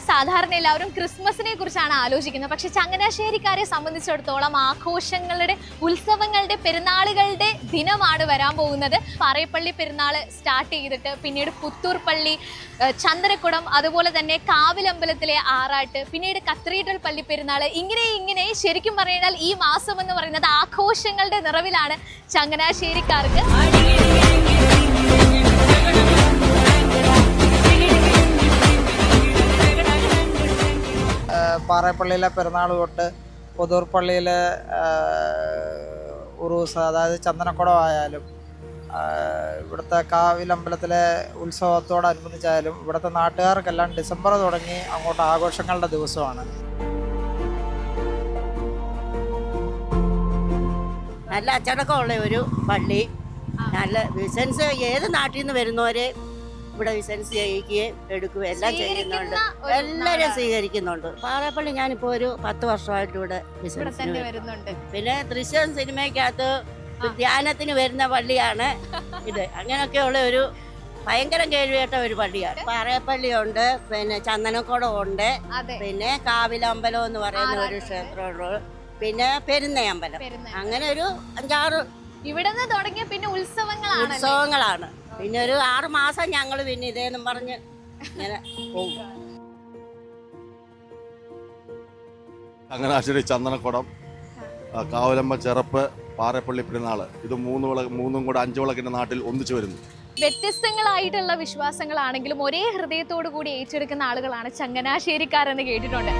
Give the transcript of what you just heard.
സാധാരണ എല്ലാവരും ക്രിസ്മസിനെ കുറിച്ചാണ് ആലോചിക്കുന്നത്. പക്ഷെ ചങ്ങനാശ്ശേരിക്കാരെ സംബന്ധിച്ചിടത്തോളം ആഘോഷങ്ങളുടെ, ഉത്സവങ്ങളുടെ, പെരുന്നാളുകളുടെ ദിനമാണ് വരാൻ പോകുന്നത്. പാറേപ്പള്ളി പെരുന്നാൾ സ്റ്റാർട്ട് ചെയ്തിട്ട് പിന്നീട് പുത്തൂർ പള്ളി, ചന്ദനക്കുടം, അതുപോലെ തന്നെ കാവിലമ്പലത്തിലെ ആറാട്ട്, പിന്നീട് കത്തീഡ്രൽ പള്ളി പെരുന്നാൾ, ഇങ്ങനെ ശരിക്കും പറഞ്ഞാൽ ഈ മാസം എന്ന് പറയുന്നത് ആഘോഷങ്ങളുടെ നിറവിലാണ് ചങ്ങനാശ്ശേരിക്കാർക്ക്. പാറേപ്പള്ളിയിലെ പെരുന്നാൾ തൊട്ട് പുതൂർ പള്ളിയിലെ ഉറൂസ്, അതായത് ചന്ദനക്കുടം ആയാലും ഇവിടുത്തെ കാവിലമ്പലത്തിലെ ഉത്സവത്തോടനുബന്ധിച്ചായാലും ഇവിടുത്തെ നാട്ടുകാർക്കെല്ലാം ഡിസംബർ തുടങ്ങി അങ്ങോട്ട് ആഘോഷങ്ങളുടെ ദിവസമാണ്. നല്ല അച്ചടക്കമുള്ള ഒരു പള്ളി, നല്ല ബിസിനസ്, ഏത് നാട്ടിൽ നിന്ന് വരുന്നവരെ ഇവിടെ ബിസിനസ് ചെയ്യിക്കുകയും എടുക്കുകയും എല്ലാം ചെയ്യുന്നുണ്ട്. എല്ലാവരും സ്വീകരിക്കുന്നുണ്ട്. പാറേപ്പള്ളി ഞാനിപ്പോൾ ഒരു 10 വർഷമായിട്ട് ഇവിടെ ബിസിനസ് വരുന്നുണ്ട്. പിന്നെ ദൃശ്യം സിനിമയ്ക്കകത്ത് ധ്യാനത്തിന് വരുന്ന പള്ളിയാണ് ഇത്. അങ്ങനെയൊക്കെയുള്ള ഒരു ഭയങ്കര കേൾവിയേട്ട ഒരു പള്ളിയാണ്. പാറേപ്പള്ളിയുണ്ട്, പിന്നെ ചന്ദനക്കുടം ഉണ്ട്, പിന്നെ കാവിലമ്പലം എന്ന് പറയുന്ന ഒരു ക്ഷേത്രമുണ്ട്, പിന്നെ പെരുന്നയമ്പലം. അങ്ങനെ ഒരു 5-6 ഇവിടെ നിന്ന് തുടങ്ങിയ പിന്നെ ഉത്സവങ്ങളാണ്. പിന്നെ ഒരു 6 മാസം ഞങ്ങൾ പിന്നെ ഇതേന്നും പറഞ്ഞ് ഇങ്ങനെ പോകും. ചങ്ങനാശ്ശേരി ചന്ദനക്കുടം, കാവലമ്പ ചെറുപ്പ്, പാറേപ്പള്ളി പെരുന്നാള്, ഇത് മൂന്നും കൂടെ 5 വിളക്കിന്റെ നാട്ടിൽ ഒന്നിച്ചു വരുന്നു. വ്യത്യസ്തങ്ങളായിട്ടുള്ള വിശ്വാസങ്ങളാണെങ്കിലും ഒരേ ഹൃദയത്തോടു കൂടി ഏറ്റെടുക്കുന്ന ആളുകളാണ് ചങ്ങനാശ്ശേരിക്കാരെന്ന് കേട്ടിട്ടുണ്ട്.